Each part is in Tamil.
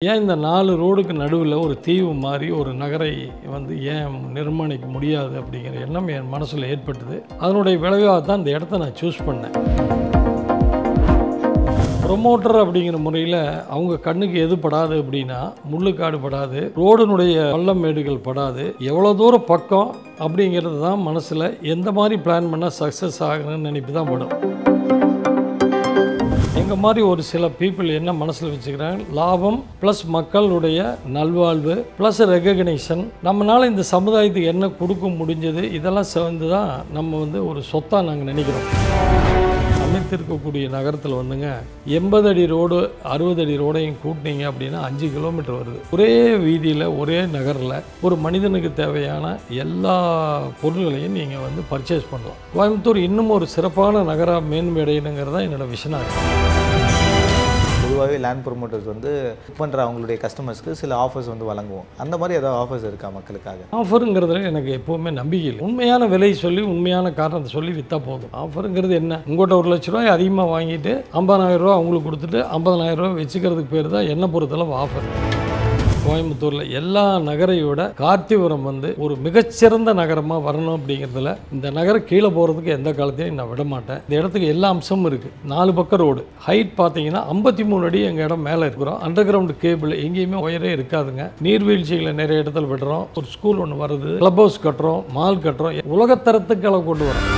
ஏன் இந்த 4 ரோடுக்கு நடுவில் ஒரு தீவு மாதிரி ஒரு நகரை ஏன் நிர்மாணிக்க முடியாது அப்படிங்கிற எண்ணம் என் மனசில் ஏற்பட்டது. அதனுடைய விளைவாக தான் இந்த இடத்த நான் சூஸ் பண்ணேன். ப்ரொமோட்டர் அப்படிங்கிற முறையில் அவங்க கண்ணுக்கு எது படாது அப்படின்னா, முள்ளுக்காடு படாது, ரோடுனுடைய பள்ளம் மேடுகள் படாது, எவ்வளோ தூரம் பக்கம் அப்படிங்கிறது தான் மனசில் எந்த மாதிரி பிளான் பண்ணால் சக்ஸஸ் ஆகணும்னு நினைப்பு தான் படும். எங்கள் மாதிரி ஒரு சில பீப்புள் என்ன மனசில் வச்சுக்கிறாங்க, லாபம் ப்ளஸ் மக்களுடைய நல்வாழ்வு ப்ளஸ் ரெகக்னைசேஷன், நம்மளால் இந்த சமுதாயத்துக்கு என்ன கொடுக்க முடிஞ்சது, இதெல்லாம் சேர்ந்து தான் நம்ம ஒரு சொத்தாக நாங்கள் நினைக்கிறோம். அமைத்திருக்கக்கூடிய நகரத்தில் 80 அடி ரோடு 60 அடி ரோடையும் கூட்டினீங்க அப்படின்னா 5 கிலோமீட்டர் வருது. ஒரே வீதியில் ஒரே நகரில் ஒரு மனிதனுக்கு தேவையான எல்லா பொருள்களையும் நீங்கள் பர்ச்சேஸ் பண்ணலாம். கோயம்புத்தூர் இன்னும் ஒரு சிறப்பான நகராக மேன்மையடையணுங்கிறது தான் என்னோடய விஷனாக இருக்குது. பொதுவாகவே லேண்ட் ப்ரொமோட்டர்ஸ் புக் பண்ணுற அவங்களுடைய கஸ்டமர்ஸ்க்கு சில ஆஃபர்ஸ் வழங்குவோம். அந்த மாதிரி ஏதாவது ஆஃபர்ஸ் இருக்கா மக்களுக்காக? ஆஃபருங்கிறதுல எனக்கு எப்போவுமே நம்பிக்கை இல்லை. உண்மையான விலை சொல்லி உண்மையான காரணத்தை சொல்லி விற்றா போதும். ஆஃபருங்கிறது என்ன, உங்கள்கிட்ட 1 லட்ச ரூபாய் அதிகமாக வாங்கிட்டு 50,000 ரூபா அவங்களுக்கு கொடுத்துட்டு 50,000 ரூபா வச்சுக்கிறதுக்கு பேர் தான் என்ன பொறுத்தளவு ஆஃபர். கோயம்புத்தூரில் எல்லா நகரையோட கார்த்திபுரம் ஒரு மிகச்சிறந்த நகரமாக வரணும் அப்படிங்கிறதுல இந்த நகரம் கீழே போகிறதுக்கு எந்த காலத்தையும் நான் விட மாட்டேன். இந்த இடத்துக்கு எல்லா அம்சமும் இருக்குது. 4 பக்கம் ரோடு, ஹைட் பார்த்தீங்கன்னா 53 அடி எங்கள் இடம் மேலே இருக்கிறோம். அண்டர் கிரவுண்ட் கேபிள் எங்கேயுமே உயரே இருக்காதுங்க. நீர்வீழ்ச்சிகளை நிறைய இடத்துல விடுறோம். ஒரு ஸ்கூல் ஒன்று வருது, கிளப் ஹவுஸ் கட்டுறோம், மால் கட்டுறோம், உலகத்தரத்துக்கு அளவு கொண்டு வரோம்.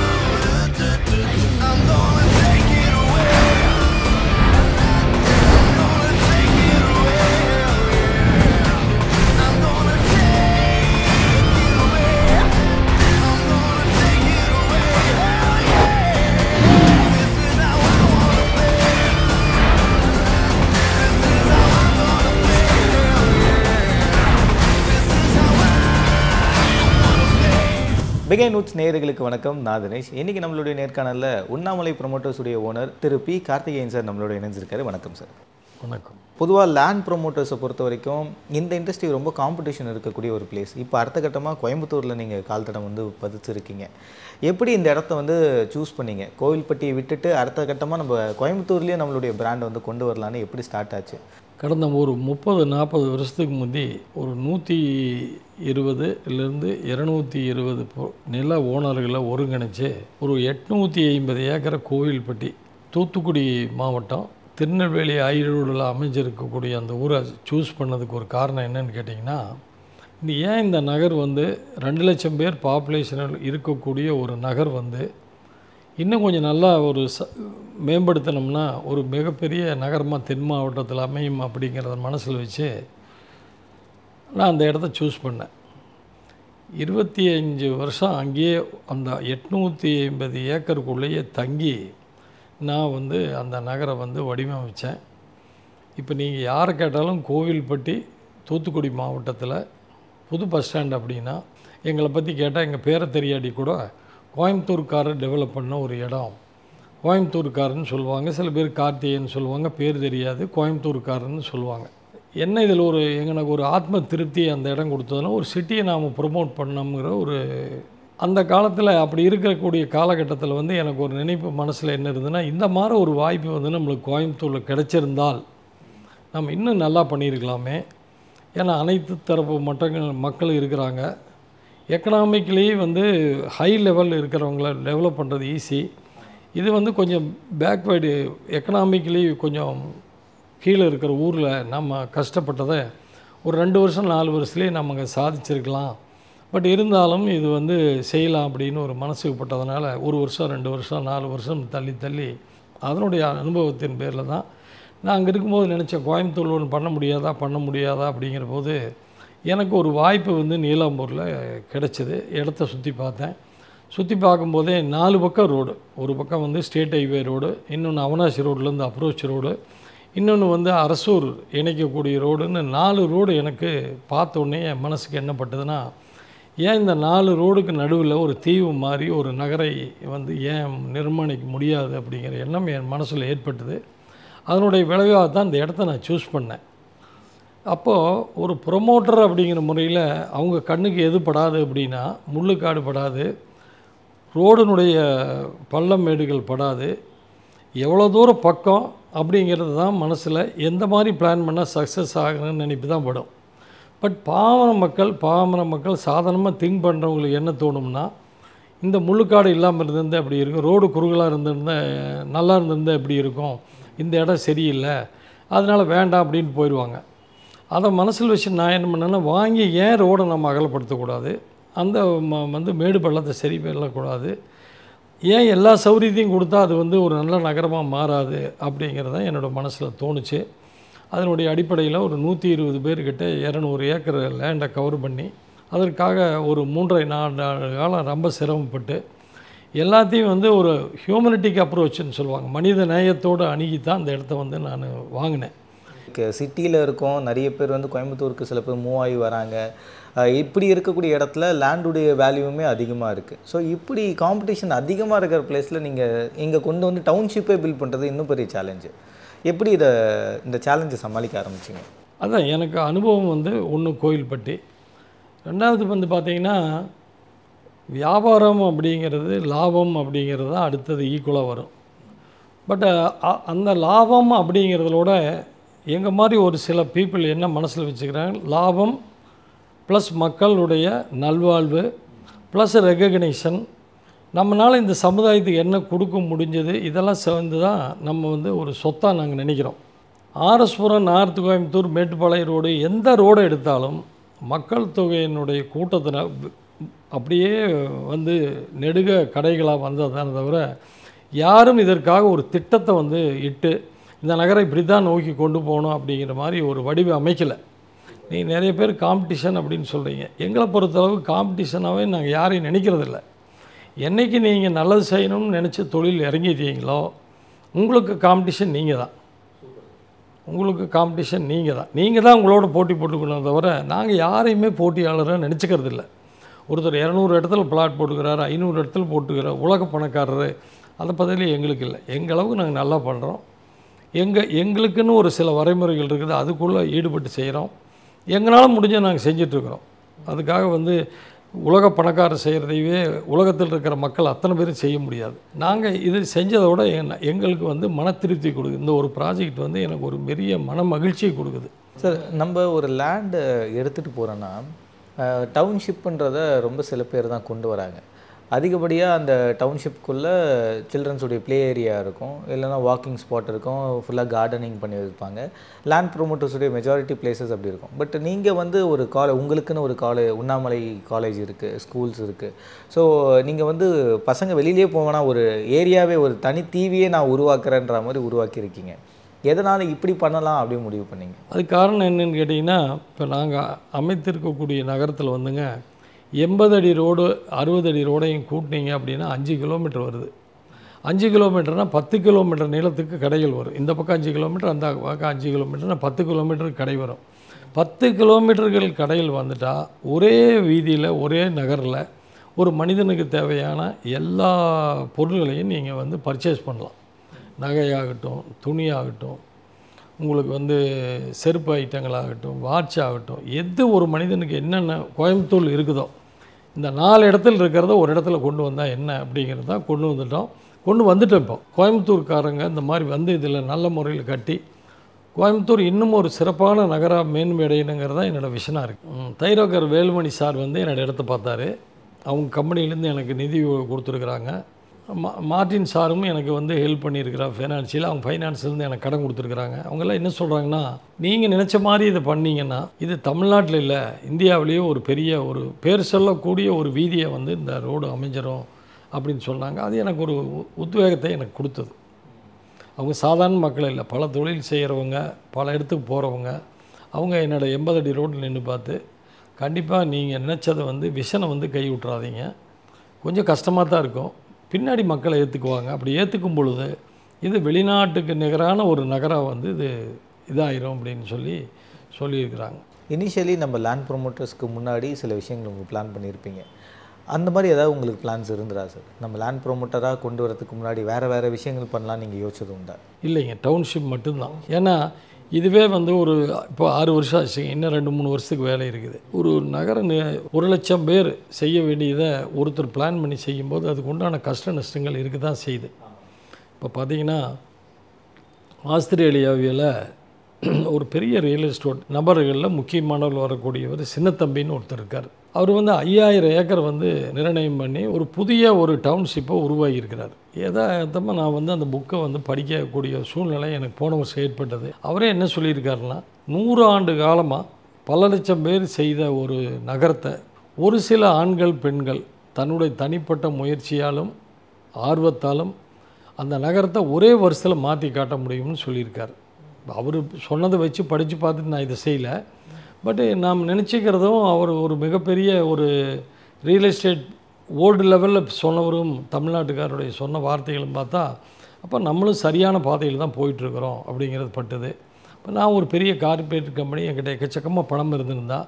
பிகை நூட்ஸ் நேயர்களுக்கு வணக்கம். நான் தினேஷ். இன்றைக்கி நம்மளுடைய நேர்காணலில் உண்ணாமலை ப்ரொமோட்டர்ஸுடைய ஓனர் திரு பி. கார்த்திகேயன் சார் நம்மளோட இணைஞ்சிருக்காரு. வணக்கம் சார். வணக்கம். பொதுவாக லேண்ட் ப்ரொமோட்டர்ஸை பொறுத்த வரைக்கும் இந்த இண்டஸ்ட்ரி ரொம்ப காம்படிஷன் இருக்கக்கூடிய ஒரு பிளேஸ். இப்போ அடுத்த கட்டமாக கோயம்புத்தூரில் நீங்கள் கால் தடம் பதிச்சிருக்கீங்க. எப்படி இந்த இடத்த சூஸ் பண்ணீங்க? கோவில்பட்டியை விட்டுட்டு அடுத்த கட்டமாக நம்ம கோயம்புத்தூர்லேயே நம்மளுடைய பிராண்டை கொண்டு வரலான்னு எப்படி ஸ்டார்ட் ஆச்சு? கடந்த ஒரு 30-40 வருஷத்துக்கு முந்தி ஒரு 120லேருந்து 220 நில ஓனர்களை ஒருங்கிணைச்சு ஒரு 850 ஏக்கரை கோவில்பட்டி, தூத்துக்குடி மாவட்டம், திருநெல்வேலி ரோடில் அமைஞ்சிருக்கக்கூடிய அந்த ஊரை சூஸ் பண்ணதுக்கு ஒரு காரணம் என்னன்னு கேட்டிங்கன்னா, ஏன் இந்த நகர் 2 லட்சம் பேர் பாப்புலேஷனில் இருக்கக்கூடிய ஒரு நகர் இன்னும் கொஞ்சம் நல்லா ஒரு மேம்படுத்தினோம்னா ஒரு மிகப்பெரிய நகரமாக தென் மாவட்டத்தில் அமையும் அப்படிங்கிறத மனசில் வச்சு நான் அந்த இடத்த சூஸ் பண்ணேன். 25 வருஷம் அங்கேயே அந்த 850 ஏக்கருக்குள்ளேயே தங்கி நான் அந்த நகரை வடிவமைச்சேன். இப்போ நீங்கள் யாரை கேட்டாலும் கோவில்பட்டி, தூத்துக்குடி மாவட்டத்தில் புது பஸ் ஸ்டாண்ட் அப்படின்னா எங்களை பற்றி கேட்டால் எங்கள் பேரை தெரியாடி கூட கோயம்புத்தூர்காரர் டெவலப் பண்ண ஒரு இடம், கோயம்புத்தூர்காரன்னு சொல்லுவாங்க. சில பேர் கார்த்திகேயன் சொல்லுவாங்க, பேர் தெரியாது, கோயம்புத்தூர்காரன்னு சொல்லுவாங்க. என்ன இதில் எனக்கு ஒரு ஆத்ம திருப்தி அந்த இடம் கொடுத்ததுன்னா, ஒரு சிட்டியை நாம் ப்ரொமோட் பண்ணோங்கிற ஒரு அந்த காலத்தில் அப்படி இருக்கக்கூடிய காலகட்டத்தில் எனக்கு ஒரு நினைப்பு மனசில் என்ன இருந்ததுன்னா, இந்த மாதிரி ஒரு வாய்ப்பு நம்மளுக்கு கோயம்புத்தூரில் கிடச்சிருந்தால் நம்ம இன்னும் நல்லா பண்ணியிருக்கலாமே. ஏன்னா அனைத்து தரப்பு மக்கள் இருக்கிறாங்க. எக்கனாமிக்கலி ஹை லெவலில் இருக்கிறவங்கள டெவலப் பண்ணுறது ஈஸி. இது கொஞ்சம் பேக்வேர்டு, எக்கனாமிக்கலி கொஞ்சம் கீழே இருக்கிற ஊரில் நம்ம கஷ்டப்பட்டதை ஒரு 2 வருஷம் 4 வருஷத்துலேயே நம்ம அங்கே சாதிச்சிருக்கலாம். பட் இருந்தாலும் இது செய்யலாம் அப்படின்னு ஒரு மனசுக்கு பட்டதுனால 1 வருஷம் 2 வருஷம் 4 வருஷம் தள்ளி அதனுடைய அனுபவத்தின் பேரில் தான் நான் அங்கே இருக்கும்போது நினச்சேன், கோயம்புத்தூர் ஒன்று பண்ண முடியாதா அப்படிங்கிற போது எனக்கு ஒரு வாய்ப்பு நீலாம்பூரில் கிடச்சிது. இடத்த சுற்றி பார்த்தேன். சுற்றி பார்க்கும்போதே 4 பக்கம் ரோடு, ஒரு பக்கம் ஸ்டேட் ஹைவே ரோடு, இன்னொன்று அவனாசி ரோட்லேருந்து அப்ரோச் ரோடு, இன்னொன்று அரசூர் இணைக்கக்கூடிய ரோடுன்னு 4 ரோடு எனக்கு பார்த்த உடனே என் மனசுக்கு என்ன பட்டதுன்னா, ஏன் இந்த 4 ரோடுக்கு நடுவில் ஒரு தீவு மாதிரி ஒரு நகரை ஏன் நிர்மாணிக்க முடியாது அப்படிங்கிற எண்ணம் என் மனசில் ஏற்பட்டது. அதனுடைய விளைவாக தான் இந்த இடத்த நான் சூஸ் பண்ணேன். அப்போது ஒரு ப்ரொமோட்டர் அப்படிங்கிற முறையில் அவங்க கண்ணுக்கு எது படாது அப்படின்னா, முள்ளுக்காடு படாது, ரோடுனுடைய பள்ளம் மேடுகள் படாது, எவ்வளோ தூரம் பக்கம் அப்படிங்கிறது தான் மனசில் எந்த மாதிரி பிளான் பண்ணால் சக்ஸஸ் ஆகணும்னு நினைப்பு தான் படும். பட் பாமர மக்கள் சாதாரணமாக திங்க் பண்ணுறவங்களுக்கு என்ன தோணும்னா, இந்த முள்ளுக்காடு இல்லாமல் இருந்திருந்தால் எப்படி இருக்கும், ரோடு குறுகலாக இருந்திருந்தால் நல்லா இருந்திருந்தால் எப்படி இருக்கும், இந்த இடம் சரியில்லை அதனால் வேண்டாம் அப்படின்னு போயிடுவாங்க. அதை மனசில் வச்சு நான் என்ன பண்ணேன்னா, வாங்கி ஏன் ரோடை நம்ம அகலப்படுத்தக்கூடாது, அந்த வந்து மேடு பள்ளத்தை சரி பண்ணக்கூடாது, ஏன் எல்லா சௌகரியத்தையும் கொடுத்தா அது வந்து ஒரு நல்ல நகரமாக மாறாது அப்படிங்கிறது தான் என்னோடய மனசில் தோணுச்சு. அதனுடைய அடிப்படையில் ஒரு 120 பேர்கிட்ட 200 ஏக்கர் லேண்டை கவர் பண்ணி அதற்காக ஒரு 3.5 காலம் ரொம்ப சிரமப்பட்டு எல்லாத்தையும் வந்து ஒரு ஹியூமனிட்டிக் அப்ரோச்சுன்னு சொல்லுவாங்க, மனித நேயத்தோடு அணுகி தான் அந்த இடத்த வந்து நான் வாங்கினேன். சிட்டியில் இருக்கோம், நிறைய பேர் வந்து கோயம்புத்தூருக்கு சில பேர் மூவ் ஆகி வராங்க. இப்படி இருக்கக்கூடிய இடத்துல லேண்டுடைய வேல்யூவுமே அதிகமாக இருக்குது. ஸோ இப்படி காம்படிஷன் அதிகமாக இருக்கிற பிளேஸில் நீங்கள் இங்கே கொண்டு வந்து டவுன்ஷிப்பே பில்ட் பண்ணுறது இன்னும் பெரிய சேலஞ்சு. எப்படி இந்த சேலஞ்சை சமாளிக்க ஆரம்பிச்சிங்க? அதான் எனக்கு அனுபவம் வந்து ஒன்று கோயில்பட்டி, ரெண்டாவது வந்து பார்த்திங்கன்னா வியாபாரம் அப்படிங்கிறது லாபம் அப்படிங்கிறது தான் அடுத்தது ஈக்குவலாக வரும். பட் அந்த லாபம் அப்படிங்கிறதோட எங்கள் மாதிரி ஒரு சில பீப்புள் என்ன மனசில் வச்சுக்கிறாங்க, லாபம் ப்ளஸ் மக்களுடைய நல்வாழ்வு ப்ளஸ் ரெகக்னைஷன், நம்மளால் இந்த சமுதாயத்துக்கு என்ன கொடுக்க முடிஞ்சது, இதெல்லாம் சேர்ந்து தான் நம்ம வந்து ஒரு சொத்தாக நாங்கள் நினைக்கிறோம். ஆர்எஸ்புரம், நார்த் கோயம்புத்தூர், மேட்டுப்பாளையம் ரோடு, எந்த ரோடை எடுத்தாலும் மக்கள் தொகையினுடைய கூட்டத்தில் அப்படியே வந்து நெடுக கடைகளாக வந்ததான தவிர யாரும் இதற்காக ஒரு திட்டத்தை வந்து இட்டு இந்த நகரை இப்படி தான் நோக்கி கொண்டு போகணும் அப்படிங்கிற மாதிரி ஒரு வடிவம் அமைக்கலை. நீங்கள் நிறைய பேர் காம்படிஷன் அப்படின்னு சொல்கிறீங்க, எங்களை பொறுத்தளவு காம்படிஷனாகவே நாங்கள் யாரையும் நினைக்கிறதில்ல. என்றைக்கு நீங்கள் நல்லது செய்யணும்னு நினச்சி தொழில் இறங்கிட்டீங்களோ உங்களுக்கு காம்படிஷன் நீங்கள் தான், உங்களுக்கு காம்படிஷன் நீங்கள் தான் உங்களோட போட்டி போட்டுக்கணும் தவிர நாங்கள் யாரையுமே போட்டியாளராக நினச்சிக்கிறது இல்லை. ஒருத்தர் 200 இடத்துல பிளாட் போட்டுக்கிறாரு, 500 இடத்துல போட்டுக்கிறார், உலக பணக்காரரு, அதை பற்றியில் எங்களுக்கு இல்லை. எங்களவுக்கு நாங்கள் நல்லா பண்ணுறோம். எங்களுக்குன்னு ஒரு சில வரைமுறைகள் இருக்குது, அதுக்குள்ளே ஈடுபட்டு செய்கிறோம். எங்களால் முடிஞ்ச நாங்கள் செஞ்சிட்ருக்குறோம். அதுக்காக வந்து உலக பணக்காரர் செய்கிறதையே உலகத்தில் இருக்கிற மக்கள் அத்தனை பேரும் செய்ய முடியாது. நாங்கள் இது செஞ்சதோட எங்களுக்கு வந்து மன திருப்தி கொடுக்குது. இந்த ஒரு ப்ராஜெக்ட் வந்து எனக்கு ஒரு பெரிய மன மகிழ்ச்சியை கொடுக்குது. சார், நம்ம ஒரு லேண்டு எடுத்துகிட்டு போகிறோன்னா டவுன்ஷிப்புன்றதை ரொம்ப சில பேர் தான் கொண்டு வராங்க. அதிகப்படியாக அந்த டவுன்ஷிப்புக்குள்ளே சில்ட்ரன்ஸுடைய ப்ளே ஏரியா இருக்கும், இல்லைனா வாக்கிங் ஸ்பாட் இருக்கும், ஃபுல்லாக கார்டனிங் பண்ணி வைப்பாங்க. லேண்ட் ப்ரொமோட்டர்ஸுடைய மெஜாரிட்டி பிளேசஸ் அப்படி இருக்கும். பட் நீங்கள் வந்து ஒரு உங்களுக்குன்னு ஒரு உண்ணாமலை காலேஜ் இருக்குது, ஸ்கூல்ஸ் இருக்குது. ஸோ நீங்கள் வந்து பசங்க வெளியிலே போவேன்னா ஒரு ஏரியாவே ஒரு தனி தீவியே நான் உருவாக்குறேன்ற மாதிரி உருவாக்கியிருக்கீங்க. எதனால் இப்படி பண்ணலாம் அப்படின்னு முடிவு பண்ணிங்க? அதுக்கு காரணம் என்னென்னு கேட்டிங்கன்னா, இப்போ நாங்கள் அமைத்திருக்கக்கூடிய நகரத்தில் வந்துங்க 80 அடி ரோடு 60 அடி ரோடையும் கூட்டினீங்க அப்படின்னா 5 கிலோமீட்டர் வருது. 5 கிலோமீட்டர்னால் 10 கிலோமீட்டர் நீளத்துக்கு கடைகள் வரும். இந்த பக்கம் 5 கிலோமீட்டர், அந்த பக்கம் 5 கிலோமீட்டர்னால் 10 கிலோமீட்டருக்கு கடை வரும். 10 கிலோமீட்டர்கள் கடைகள் வந்துட்டால் ஒரே வீதியில் ஒரே நகரில் ஒரு மனிதனுக்கு தேவையான எல்லா பொருள்களையும் நீங்கள் வந்து பர்ச்சேஸ் பண்ணலாம். நகையாகட்டும், துணியாகட்டும், உங்களுக்கு வந்து செருப்பு ஐட்டங்களாகட்டும், வாட்ச் ஆகட்டும், எது ஒரு மனிதனுக்கு என்னென்ன கோயம்புத்தூர் இருக்குதோ இந்த 4 இடத்துல இருக்கிறத ஒரு இடத்துல கொண்டு வந்தால் என்ன அப்படிங்கிறது தான் கொண்டு வந்துட்டோம். இப்போ கோயம்புத்தூர்காரங்க இந்த மாதிரி வந்து இதில் நல்ல முறையில் கட்டி கோயம்புத்தூர் இன்னும் ஒரு சிறப்பான நகராக மேன்மையடையணுங்கிறது தான் என்னோடய விஷனாக இருக்குது. தைரோக்கர் வேலுமணி சார் வந்து என்னோடய இடத்த பார்த்தாரு. அவங்க கம்பெனிலேருந்து எனக்கு நிதி கொடுத்துருக்குறாங்க. மார்டின் சாரும் எனக்கு வந்து ஹெல்ப் பண்ணியிருக்கிறார் ஃபைனான்ஷியல். அவங்க ஃபைனான்ஸ்லேருந்து எனக்கு கடன் கொடுத்துருக்குறாங்க. அவங்கெல்லாம் என்ன சொல்கிறாங்கன்னா, நீங்கள் நினச்ச மாதிரி இதை பண்ணிங்கன்னா இது தமிழ்நாட்டில் இல்லை, இந்தியாவிலேயே ஒரு பெரிய ஒரு பேர் சொல்லக்கூடிய ஒரு வீதியை வந்து இந்த ரோடு அமைஞ்சிரும் அப்படின்னு சொன்னாங்க. அது எனக்கு ஒரு உத்வேகத்தை எனக்கு கொடுத்தது. அவங்க சாதாரண மக்கள் இல்லை, பல தொழில் செய்கிறவங்க, பல இடத்துக்கு போகிறவங்க. அவங்க என்னோடய 80 அடி ரோட்டில் நின்று பார்த்து, கண்டிப்பாக நீங்கள் நினச்சதை வந்து விஷனை வந்து கை விட்றாதீங்க, கொஞ்சம் கஷ்டமாக தான் இருக்கும், பின்னாடி மக்களை ஏற்றுக்குவாங்க, அப்படி ஏற்றுக்கும் பொழுது இது வெளிநாட்டுக்கு நிகரான ஒரு நகராக வந்து இதாயிரும் அப்படின்னு சொல்லியிருக்கிறாங்க. இனிஷியலி நம்ம லேண்ட் ப்ரொமோட்டர்ஸ்க்கு முன்னாடி சில விஷயங்கள் உங்களுக்கு பிளான் பண்ணியிருப்பீங்க. அந்த மாதிரி ஏதாவது உங்களுக்கு பிளான்ஸ் இருந்துடா சார்? நம்ம லேண்ட் ப்ரொமோட்டராக கொண்டு வரதுக்கு முன்னாடி வேறு விஷயங்கள் பண்ணலாம் நீங்கள் யோசிச்சது உண்டா? இல்லைங்க, டவுன்ஷிப் மட்டும்தான். ஏன்னா இதுவே வந்து ஒரு இப்போ 6 வருஷம் ஆச்சு, இன்னும் 2-3 வருஷத்துக்கு வேலை இருக்குது. ஒரு நகரம் 1,00,000 பேர் செய்ய வேண்டியதை ஒருத்தர் பிளான் பண்ணி செய்யும்போது அதுக்கு உண்டான கஷ்ட நஷ்டங்கள் இருக்க தான் செய்யுது. இப்போ பார்த்தீங்கன்னா ஆஸ்திரேலியாவில் ஒரு பெரிய ரியல் எஸ்டேட் நபர்களில் முக்கியமானவர் வரக்கூடியவர் சின்னத்தம்பின்னு ஒருத்தர் இருக்கார். அவர் வந்து 5000 ஏக்கர் வந்து நிர்ணயம் பண்ணி ஒரு புதிய ஒரு டவுன்ஷிப்பை உருவாகியிருக்கிறார். யதார்த்தமாக நான் வந்து அந்த புக்கை வந்து படிக்கக்கூடிய சூழ்நிலை எனக்கு போன வருஷம் ஏற்பட்டது. அவரே என்ன சொல்லியிருக்காருன்னா, 100 ஆண்டு காலமாக பல லட்சம் பேர் செய்த ஒரு நகரத்தை ஒரு சில ஆண்கள் பெண்கள் தன்னுடைய தனிப்பட்ட முயற்சியாலும் ஆர்வத்தாலும் அந்த நகரத்தை ஒரே வருஷத்தில் மாற்றி காட்ட முடியும்னு சொல்லியிருக்கார். அவர் சொன்னதை வச்சு படித்து பார்த்துட்டு நான் இதை செய்யலை. பட்டு நாம் நினச்சிக்கிறதும் அவர் ஒரு மிகப்பெரிய ஒரு ரியல் எஸ்டேட் வேர்ல்டு லெவலில் சொன்னவரும் தமிழ்நாட்டுக்காரருடைய சொன்ன வார்த்தைகளும் பார்த்தா அப்போ நம்மளும் சரியான பாதையில் தான் போயிட்டுருக்குறோம் அப்படிங்கிறது பட்டுது. இப்போ நான் ஒரு பெரிய கார்ப்பரேட் கம்பெனி என்கிட்ட எக்கச்சக்கமாக பணம் இருந்திருந்தால்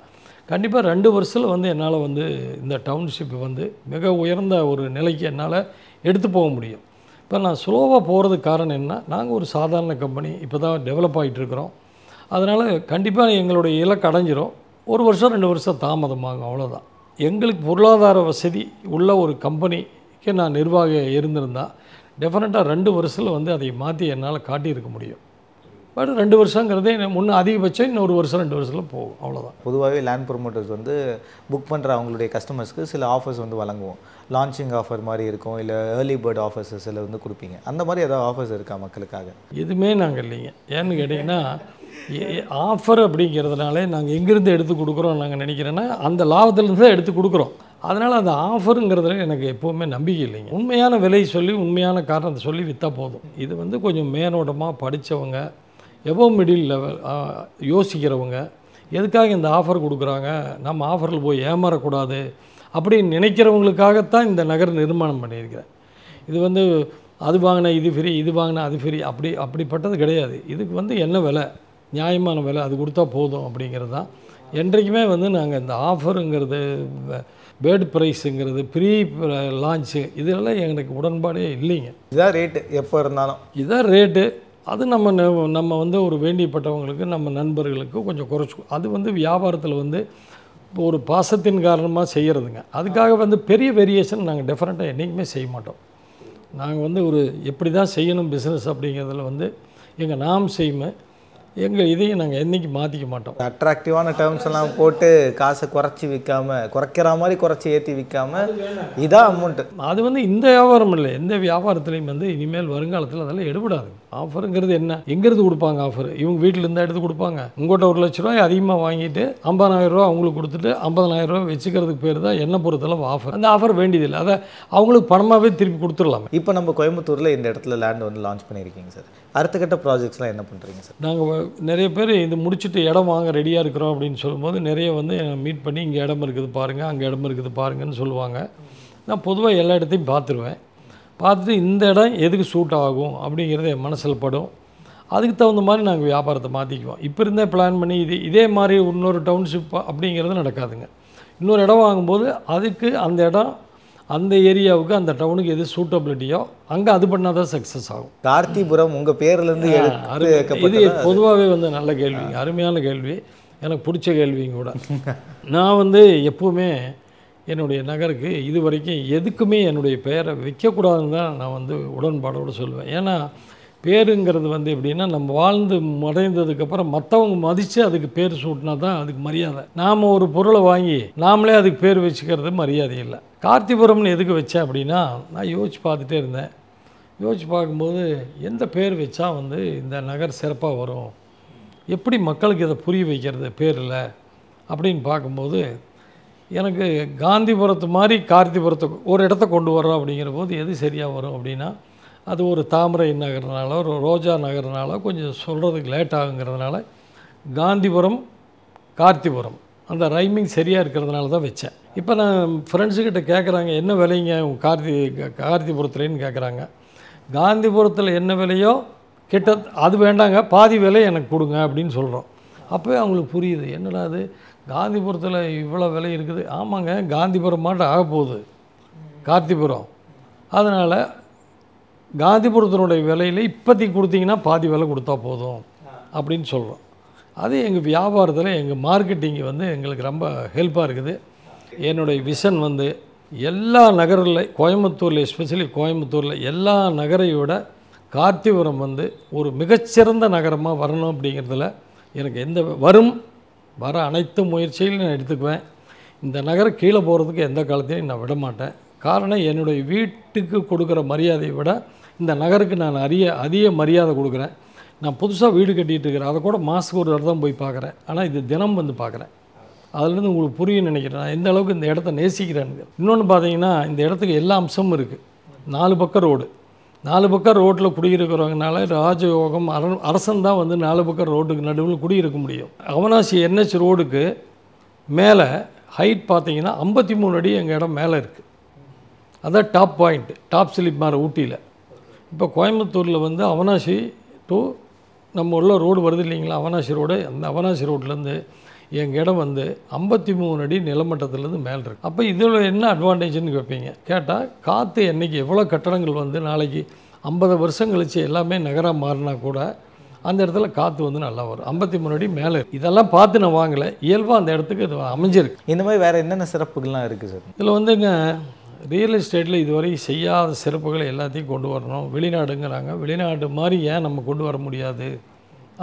கண்டிப்பாக 2 வருஷத்தில் வந்து என்னால் வந்து இந்த டவுன்ஷிப் வந்து மிக உயர்ந்த ஒரு நிலைக்கு என்னால் எடுத்து போக முடியும். இப்போ நான் ஸ்லோவாக போகிறதுக்கு காரணம் என்ன, நாங்கள் ஒரு சாதாரண கம்பெனி இப்போ தான் டெவலப் ஆகிட்டுருக்குறோம். அதனால் கண்டிப்பாக எங்களுடைய இலக்கு அடைஞ்சிரும். 1 வருஷம் 2 வருஷம் தாமதமாகும், அவ்வளோதான். எங்களுக்கு பொருளாதார வசதி உள்ள ஒரு கம்பெனிக்கு நான் நிர்வாக இருந்திருந்தால் டெஃபினட்டாக 2 வருஷத்தில் வந்து அதை மாற்றி என்னால் காட்டியிருக்க முடியும். பட் 2 வருஷங்கிறதே முன்னே அதிகபட்சம் இன்னொரு வருஷம் 2 வருஷத்தில் போகும், அவ்வளோதான். பொதுவாகவே லேண்ட் ப்ரொமோட்டர்ஸ் வந்து புக் பண்ணுற அவங்களுடைய கஸ்டமர்ஸ்க்கு சில ஆஃபர்ஸ் வந்து வழங்குவோம். லான்ச்சிங் ஆஃபர் மாதிரி இருக்கும், இல்லை ஏர்லி பேர்ட் ஆஃபர்ஸ் சில வந்து கொடுப்பீங்க. அந்த மாதிரி ஏதாவது ஆஃபர்ஸ் இருக்கா மக்களுக்காக? எதுவுமே நாங்கள் இல்லைங்க. ஏன்னு கேட்டிங்கன்னா ஆஃபர் அப்படிங்கிறதுனாலே நாங்கள் எங்கேருந்து எடுத்து கொடுக்குறோம் நாங்கள் நினைக்கிறேன்னா அந்த லாபத்துலேருந்து தான் எடுத்து கொடுக்குறோம். அதனால் அந்த ஆஃபருங்கிறதுல எனக்கு எப்போவுமே நம்பிக்கை இல்லைங்க. உண்மையான விலை சொல்லி உண்மையான காரணத்தை சொல்லி விற்றா போதும். இது வந்து கொஞ்சம் மேலோட்டமாக படித்தவங்க, எபோ மிடில் லெவல் யோசிக்கிறவங்க எதுக்காக இந்த ஆஃபர் கொடுக்குறாங்க, நம்ம ஆஃபரில் போய் ஏமாறக்கூடாது அப்படின்னு நினைக்கிறவங்களுக்காகத்தான் இந்த நகர் நிர்மாணம் பண்ணியிருக்கிறேன். இது வந்து அது வாங்கினா இது ஃப்ரீ, இது வாங்கினா அது ஃப்ரீ, அப்படிப்பட்டது கிடையாது. இதுக்கு வந்து என்ன விலை, நியாயமான விலை அது கொடுத்தா போதும் அப்படிங்கிறது தான். என்றைக்குமே வந்து நாங்கள் இந்த ஆஃபருங்கிறது, பேர்டு ப்ரைஸுங்கிறது, ப்ரீ லான்ச்சு இதெல்லாம் எனக்கு உடன்பாடே இல்லைங்க. இதான் ரேட்டு, எப்போ இருந்தாலும் இதான் ரேட்டு. அது நம்ம வந்து ஒரு வேண்டியப்பட்டவங்களுக்கு நம்ம நண்பர்களுக்கு கொஞ்சம் குறைச்சி, அது வந்து வியாபாரத்தில் வந்து இப்போ ஒரு பாசத்தின் காரணமாக செய்கிறதுங்க. அதுக்காக வந்து பெரிய வேரியேஷன் நாங்கள் டெஃபரெண்ட்டாக என்றைக்குமே செய்ய மாட்டோம். நாங்கள் வந்து ஒரு எப்படி தான் செய்யணும் பிஸ்னஸ் அப்படிங்கிறதுல வந்து எங்கள் நாம் செய்யுமே எங்கள் இதையும் நாங்கள் என்றைக்கு மாற்றிக்க மாட்டோம். அட்ராக்டிவான டேர்ம்ஸ் எல்லாம் போட்டு காசை குறைச்சி விற்காம, குறைக்கிற மாதிரி குறைச்சி ஏற்றி விற்காம இதான் அமௌண்ட்டு. அது வந்து இந்த வியாபாரம் இல்லை, எந்த வியாபாரத்துலையும் வந்து இனிமேல் வருங்காலத்தில் அதெல்லாம் எடுபடாது. ஆஃபருங்கிறது என்ன, எங்கேருந்து கொடுப்பாங்க ஆஃபர்? இவங்க வீட்டில் இருந்தால் எடுத்து கொடுப்பாங்க. உங்கள்கிட்ட 1 லட்ச ரூபாய் அதிகமாக வாங்கிட்டு 50,000 ரூபா அவங்களுக்கு கொடுத்துட்டு 50,000 ரூபா வச்சுக்கிறதுக்கு பேர் தான் என்ன பொறுத்தளவு ஆஃபர். அந்த ஆஃபர் வேண்டியதில்லை, அதை அவங்களுக்கு பணமாகவே திருப்பி கொடுத்துடலாம். இப்போ நம்ம கோயம்புத்தூரில் இந்த இடத்துல லேண்ட் வந்து லான்ச் பண்ணியிருக்கீங்க சார். அடுத்த கட்ட ப்ராஜெக்ட்ஸ்லாம் என்ன பண்ணுறீங்க சார்? நாங்கள் நிறைய பேர் இது முடிச்சுட்டு இடம் வாங்க ரெடியாக இருக்கிறோம் அப்படின்னு சொல்லும்போது நிறைய வந்து மீட் பண்ணி இங்கே இடம் இருக்குது பாருங்கள், அங்கே இடம் இருக்குது பாருங்கன்னு சொல்லுவாங்க. நான் பொதுவாக எல்லா இடத்தையும் பார்த்துருவேன். பார்த்துட்டு இந்த இடம் எதுக்கு சூட் ஆகும் அப்படிங்கிறது என் மனசில் படும். அதுக்கு தகுந்த மாதிரி நாங்கள் வியாபாரத்தை மாற்றிக்குவோம். இப்போ இருந்தே பிளான் பண்ணி இதே மாதிரி இன்னொரு டவுன்ஷிப் அப்படிங்கிறது நடக்காதுங்க. இன்னொரு இடம் வாங்கும்போது அதுக்கு அந்த இடம் அந்த ஏரியாவுக்கு அந்த டவுனுக்கு எது சூட்டபிலிட்டியோ அங்கே அது பண்ணால் தான் சக்ஸஸ் ஆகும். கார்த்திபுரம் உங்கள் பேர்லேருந்து இது பொதுவாகவே வந்து நல்ல கேள்வி, அருமையான கேள்வி, எனக்கு பிடிச்ச கேள்விங்க கூட. நான் வந்து எப்போவுமே என்னுடைய நகருக்கு இது வரைக்கும் எதுக்குமே என்னுடைய பெயரை வைக்கக்கூடாதுன்னு தான் நான் வந்து உடன்பாடோடு சொல்லுவேன். ஏன்னா பேருங்கிறது வந்து எப்படின்னா நம்ம வாழ்ந்து மறைந்ததுக்கப்புறம் மற்றவங்க மதித்து அதுக்கு பேர் சூட்டினா தான் அதுக்கு மரியாதை. நாம் ஒரு பொருளை வாங்கி நாமளே அதுக்கு பேர் வச்சுக்கிறது மரியாதை இல்லை. கார்த்திபுரம்னு எதுக்கு வச்சேன் அப்படின்னா நான் யோசிச்சு பார்த்துட்டே இருந்தேன். யோசிச்சு பார்க்கும்போது எந்த பேர் வச்சா வந்து இந்த நகர் சிறப்பாக வரும், எப்படி மக்களுக்கு இதை புரிய வைக்கிறது பேரில் அப்படின்னு பார்க்கும்போது எனக்கு காந்திபுரத்து மாதிரி கார்த்திபுரத்தை ஒரு இடத்த கொண்டு வரோம் அப்படிங்கிற போது எது சரியாக வரும் அப்படின்னா அது ஒரு தாமரை நகர்னால ஒரு ரோஜா நகர்னால கொஞ்சம் சொல்கிறதுக்கு லேட் ஆகுங்கிறதுனால காந்திபுரம் கார்த்திபுரம் அந்த ரைமிங் சரியாக இருக்கிறதுனால தான் வச்சேன். இப்போ நான் ஃப்ரெண்ட்ஸுக்கிட்ட கேட்குறாங்க என்ன விலைங்க கார்த்திபுரத்துலேன்னு கேட்குறாங்க. காந்திபுரத்தில் என்ன விலையோ கிட்ட அது வேண்டாங்க, பாதி விலை எனக்கு கொடுங்க அப்படின்னு சொல்கிறோம். அப்போவே அவங்களுக்கு புரியுது, என்னடா அது காந்திபுரத்தில் இவ்வளோ விலை இருக்குது. ஆமாங்க, காந்திபுரம் மாட்ட ஆக போகுது கார்த்திபுரம், அதனால் காந்திபுரத்தினுடைய விலையில் இப்போதைக்கு கொடுத்தீங்கன்னா பாதி விலை கொடுத்தா போதும் அப்படின்னு சொல்கிறோம். அது எங்கள் வியாபாரத்தில் எங்கள் மார்க்கெட்டிங்கு வந்து எங்களுக்கு ரொம்ப ஹெல்ப்பாக இருக்குது. என்னுடைய விஷன் வந்து எல்லா நகரில் கோயம்புத்தூரில் எஸ்பெஷலி கோயம்புத்தூரில் எல்லா நகரையோட கார்த்திபுரம் வந்து ஒரு மிகச்சிறந்த நகரமாக வரணும் அப்படிங்கிறதுல எனக்கு வர அனைத்து முயற்சிகளையும் நான் எடுத்துக்குவேன். இந்த நகரம் கீழே போகிறதுக்கு எந்த காலத்தையும் நான் விட மாட்டேன். காரணம், என்னுடைய வீட்டுக்கு கொடுக்குற மரியாதையை விட இந்த நகருக்கு நான் அதிக மரியாதை கொடுக்குறேன். நான் புதுசாக வீடு கட்டிகிட்டு இருக்கிறேன், அதை கூட மாதத்துக்கு ஒரு தடவை தான் போய் பார்க்குறேன். ஆனால் இது தினம் வந்து பார்க்குறேன். அதுலேருந்து உங்களுக்கு புரியும் நினைக்கிறேன் நான் எந்த அளவுக்கு இந்த இடத்த நேசிக்கிறேன்னு. இன்னொன்று பார்த்தீங்கன்னா, இந்த இடத்துக்கு எல்லா அம்சமும் இருக்குது. 4 பக்கம் ரோடு, 4 பக்கம் ரோட்டில் குடியிருக்கிறவங்கனால ராஜயோகம் அரசன் தான் வந்து 4 பக்கம் ரோட்டுக்கு நடுவில் குடியிருக்க முடியும். அவனாசி NH ரோடுக்கு மேலே ஹைட் பார்த்தீங்கன்னா 53 அடி எங்கள் இடம் மேலே இருக்குது. அதான் டாப் பாயிண்ட், டாப் ஸ்லிப் மாற ஊட்டியில். இப்போ கோயம்புத்தூரில் வந்து அவனாசி டு நம்ம உள்ள ரோடு வருது இல்லைங்களா, அவனாசி ரோடு. அந்த அவனாசி ரோட்லேருந்து எங்கள் இடம் வந்து 53 அடி நிலமட்டத்துலேருந்து மேலே இருக்குது. அப்போ இதில் என்ன அட்வான்டேஜ்னு கேட்பீங்க. கேட்டால் காற்று என்றைக்கு எவ்வளோ கட்டடங்கள் வந்து நாளைக்கு 50 வருஷம் கழித்து எல்லாமே நகராக மாறினா கூட அந்த இடத்துல காற்று வந்து நல்லா வரும். 53 அடி மேலே இருக்குது. இதெல்லாம் பார்த்து நான் வாங்கலை, இயல்பாக அந்த இடத்துக்கு இது அமைஞ்சிருக்கு. இந்த மாதிரி வேறு என்னென்ன சிறப்புகள்லாம் இருக்குது சார்? இதில் வந்துங்க ரியல் எஸ்டேட்டில் இதுவரை செய்யாத சிறப்புகளை எல்லாத்தையும் கொண்டு வரணும். வெளிநாடுங்கிறாங்க, வெளிநாடு மாதிரி ஏன் நம்ம கொண்டு வர முடியாது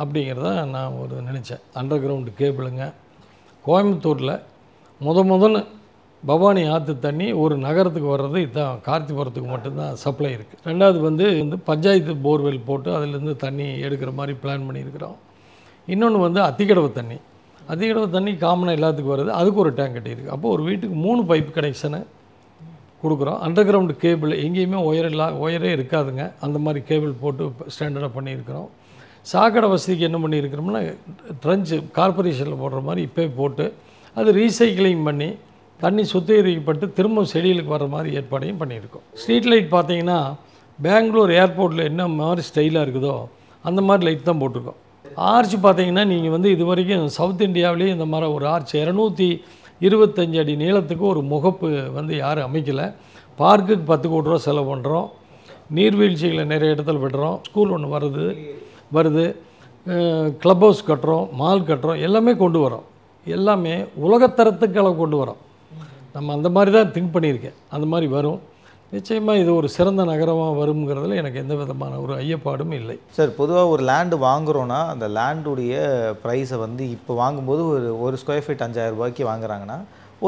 அப்படிங்கிறத நான் நினச்சேன். அண்டர் கிரவுண்டு கேபிளுங்க. கோயம்புத்தூரில் முதல்ல பவானி ஆற்று தண்ணி ஒரு நகரத்துக்கு வர்றது இதுதான், கார்த்திபுரத்துக்கு மட்டும்தான் சப்ளை இருக்குது. ரெண்டாவது வந்து பஞ்சாயத்து போர்வெல் போட்டு அதிலேருந்து தண்ணி எடுக்கிற மாதிரி பிளான் பண்ணியிருக்கிறோம். இன்னொன்று வந்து அத்திக்கடவு தண்ணி காமனாக எல்லாத்துக்கும் வருது, அதுக்கு ஒரு டேங்க் கட்டியிருக்கு. அப்போது ஒரு வீட்டுக்கு 3 பைப் கனெக்ஷனை கொடுக்குறோம். அண்டர் கிரவுண்டு கேபிள் எங்கேயுமே ஒயரே இருக்காதுங்க, அந்த மாதிரி கேபிள் போட்டு ஸ்டாண்டர்டாக பண்ணியிருக்கிறோம். சாக்கடை வசதிக்கு என்ன பண்ணியிருக்கிறோம்னா, ட்ரஞ்சு கார்பரேஷனில் போடுற மாதிரி இப்போ போட்டு அது ரீசைக்கிளிங் பண்ணி தண்ணி சுத்திகரிக்கப்பட்டு திரும்ப செடிகளுக்கு வர மாதிரி ஏற்பாடையும் பண்ணியிருக்கோம். ஸ்ட்ரீட் லைட் பார்த்தீங்கன்னா பெங்களூர் ஏர்போர்ட்டில் என்ன மாதிரி ஸ்டைலாக இருக்குதோ அந்த மாதிரி லைட் தான் போட்டிருக்கோம். ஆர்ச் பார்த்தீங்கன்னா நீங்கள் வந்து இது வரைக்கும் சவுத் இந்தியாவிலேயே இந்த மாதிரி ஒரு ஆர்ச் 225 அடி நீளத்துக்கு ஒரு முகப்பு வந்து யாரும் அமைக்கலை. பார்க்குக்கு 10 கோடி ரூபா செலவு பண்ணுறோம். நீர்வீழ்ச்சிகளை நிறைய இடத்துல விடுறோம். ஸ்கூல் ஒன்று வருது, க்ளப் ஹவுஸ் கட்டுறோம், மால் கட்டுறோம், எல்லாமே கொண்டு வரோம். எல்லாமே உலகத்தரத்துக்கு அளவு கொண்டு வரோம். நம்ம அந்த மாதிரி தான் திங்க் பண்ணியிருக்கேன். அந்த மாதிரி வரும். நிச்சயமாக இது ஒரு சிறந்த நகரமாக வருங்கிறதுல எனக்கு எந்த விதமான ஒரு ஐயப்பாடும் இல்லை. சார், பொதுவாக ஒரு லேண்டு வாங்குகிறோன்னா அந்த லேண்டுடைய ப்ரைஸை வந்து இப்போ வாங்கும்போது ஒரு ஸ்கொயர் ஃபீட் 5000 ரூபாய்க்கு வாங்குறாங்கன்னா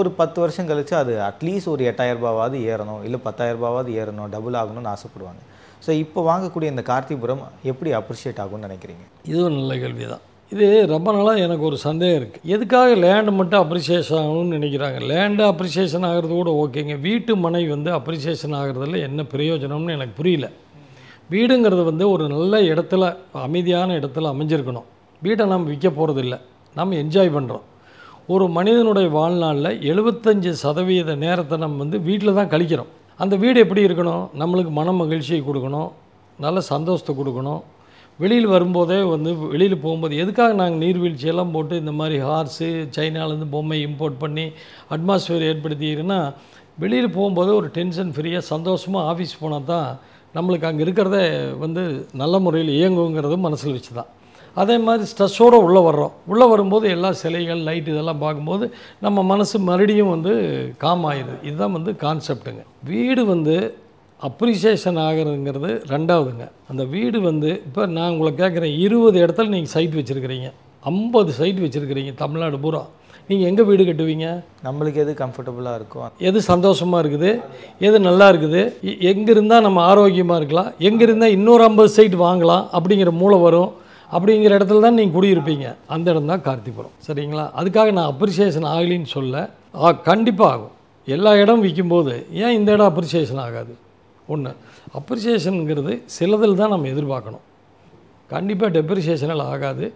ஒரு 10 வருஷம் கழித்து அது அட்லீஸ்ட் ஒரு 8000 ரூபாவாவது ஏறணும், இல்லை 10000 ரூபாவாவது ஏறணும், டபுள் ஆகணும்னு ஆசைப்படுவாங்க. ஸோ இப்போ வாங்கக்கூடிய இந்த கார்த்திபுரம் எப்படி அப்ரிஷியேட் ஆகும்னு நினைக்கிறீங்க? இதுவும் நல்ல கேள்வி தான். இது ரொம்ப நாளாக எனக்கு ஒரு சந்தேகம் இருக்குது. எதுக்காக லேண்டு மட்டும் அப்ரிசியேஷன் ஆகணும்னு நினைக்கிறாங்க? லேண்டு அப்ரிசியேஷன் ஆகிறது கூட ஓகேங்க, வீட்டு மனை வந்து அப்ரிசியேஷன் ஆகிறதுல என்ன பிரயோஜனம்னு எனக்கு புரியல. வீடுங்கிறது வந்து ஒரு நல்ல இடத்துல, அமைதியான இடத்துல அமைஞ்சிருக்கணும். வீட்டை நம்ம விற்க போகிறதில்ல, நம்ம என்ஜாய் பண்ணுறோம். ஒரு மனிதனுடைய வாழ்நாளில் 75% நேரத்தை நம்ம வந்து வீட்டில் தான் கழிக்கிறோம். அந்த வீடு எப்படி இருக்கணும்? நம்மளுக்கு மன மகிழ்ச்சியை கொடுக்கணும், நல்ல சந்தோஷத்தை கொடுக்கணும். வெளியில் வரும்போதே வந்து வெளியில் போகும்போது எதுக்காக நாங்கள் நீர்வீழ்ச்சியெல்லாம் போட்டு இந்த மாதிரி ஹார்ஸு சைனாலேருந்து பொம்மை இம்போர்ட் பண்ணி அட்மாஸ்பியர் ஏற்படுத்திக்கிறேன்னா, வெளியில் போகும்போது ஒரு டென்ஷன் ஃப்ரீயாக சந்தோஷமாக ஆஃபீஸ் போனால் தான் நம்மளுக்கு அங்கே இருக்கிறத வந்து நல்ல முறையில் இயங்குங்கிறது மனசில் வச்சு தான். அதே மாதிரி ஸ்ட்ரெஸ்ஸோடு உள்ளே வரும்போது எல்லா சிலைகள் லைட் இதெல்லாம் பார்க்கும்போது நம்ம மனசு மறுபடியும் வந்து காம் ஆயிடுது. இதுதான் வந்து கான்செப்டுங்க. வீடு வந்து அப்ரிசியேஷன் ஆகிறதுங்கிறது ரெண்டாவதுங்க. அந்த வீடு வந்து இப்போ நான் உங்களை கேட்குறேன், 20 இடத்துல நீங்கள் சைட் வச்சுருக்கிறீங்க, 50 சைட் வச்சுருக்கிறீங்க தமிழ்நாடு பூரா. நீங்கள் எங்கே வீடு கட்டுவீங்க? நம்மளுக்கு எது கம்ஃபர்டபுளாக இருக்கும், எது சந்தோஷமாக இருக்குது, எது நல்லா இருக்குது, எங்கே இருந்தால் நம்ம ஆரோக்கியமாக இருக்கலாம், எங்கே இருந்தால் இன்னொரு 50 சைட் வாங்கலாம் அப்படிங்கிற மூளை வரும். அப்படிங்கிற இடத்துல தான் நீங்கள் குடியிருப்பீங்க. அந்த இடம் தான் கார்த்திபுரம். சரிங்களா? அதுக்காக நான் அப்ரிசியேஷன் ஆகலின்னு சொல்ல, கண்டிப்பாக ஆகும். எல்லா இடம் விற்கும்போது ஏன் இந்த இடம் அப்ரிசியேஷன் ஆகாது? ஒன்று, அப்ரிசியேஷனுங்கிறது சிலதில் தான் நம்ம எதிர்பார்க்கணும். கண்டிப்பாக டெப்ரிசியேஷனில் ஆகாது.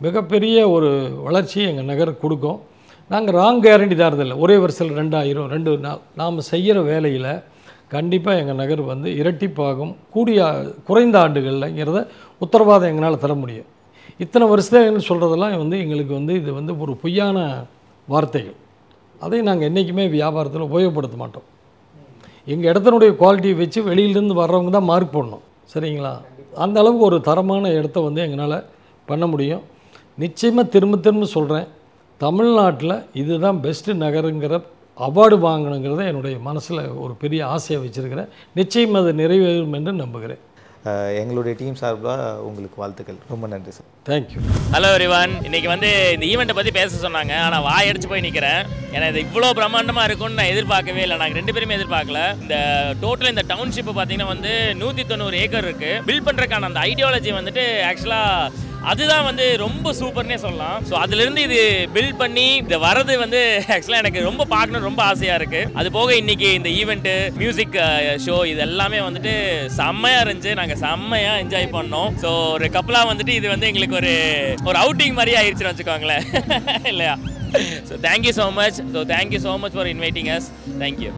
மிகப்பெரிய ஒரு வளர்ச்சி எங்கள் நகருக்கு கொடுக்கும். நாங்கள் ராங் கேரண்டி தரதில்லை. ஒரே வருஷத்தில் 2000 2 நாள் நாம் செய்கிற வேலையில் கண்டிப்பாக எங்கள் நகர் வந்து இரட்டிப்பாகும் குறைந்த ஆண்டுகள்ங்கிறத உத்தரவாதம் எங்களால் தர முடியும். இத்தனை வருஷம் சொல்கிறதெல்லாம் வந்து எங்களுக்கு வந்து இது வந்து ஒரு பொய்யான வார்த்தைகள். அதை நாங்கள் என்றைக்குமே வியாபாரத்தில் உபயோகப்படுத்த மாட்டோம். எங்கள் இடத்தினுடைய குவாலிட்டியை வச்சு வெளியிலேருந்து வர்றவங்க தான் மார்க் பண்ணணும். சரிங்களா? அந்த அளவுக்கு ஒரு தரமான இடத்த வந்து எங்களால் பண்ண முடியும். நிச்சயமாக திரும்ப சொல்கிறேன், தமிழ்நாட்டில் இதுதான் பெஸ்ட்டு நகருங்கிற அவார்டு வாங்கணுங்கிறத என்னுடைய மனசில் ஒரு பெரிய ஆசையை வச்சுருக்கிறேன். நிச்சயம் அது நிறைவேறும் என்று நம்புகிறேன். எங்களுடைய டீம் சார்பாக உங்களுக்கு வாழ்த்துக்கள். ரொம்ப நன்றி சார். தேங்க்யூ. Hello everyone. இன்னைக்கு வந்து இந்த ஈவெண்ட்டை பற்றி பேச சொன்னாங்க. ஆனால் வாய் அடிச்சு போய் நிற்கிறேன். ஏன்னா இது இவ்வளோ பிரம்மாண்டமாக இருக்கும்னு நான் எதிர்பார்க்கவே இல்லை. நாங்கள் 2 பேருமே எதிர்பார்க்கல. இந்த டோட்டல் இந்த டவுன்ஷிப் பார்த்தீங்கன்னா வந்து 190 ஏக்கர் இருக்குது. பில்ட் பண்ணுறதுக்கான அந்த ஐடியாலஜி வந்துட்டு ஆக்சுவலாக அதுதான் வந்து ரொம்ப சூப்பர்னே சொல்லலாம். ஸோ அதுலேருந்து இது பில்ட் பண்ணி இது வரது வந்து ஆக்சுவலாக எனக்கு ரொம்ப பார்க்கணும்னு ரொம்ப ஆசையாக இருக்குது. அது போக இன்னைக்கு இந்த ஈவெண்ட்டு, மியூசிக் ஷோ இது எல்லாமே வந்துட்டு செம்மையாக இருந்துச்சு. நாங்கள் செம்மையாக என்ஜாய் பண்ணோம். ஸோ ஒரு கப்பலாக வந்துட்டு இது வந்து எங்களுக்கு ஒரு அவுட்டிங் மாதிரி ஆயிடுச்சுன்னு வச்சுக்கோங்களேன் இல்லையா? So thank you so much. So thank you so much for inviting as. Thank you.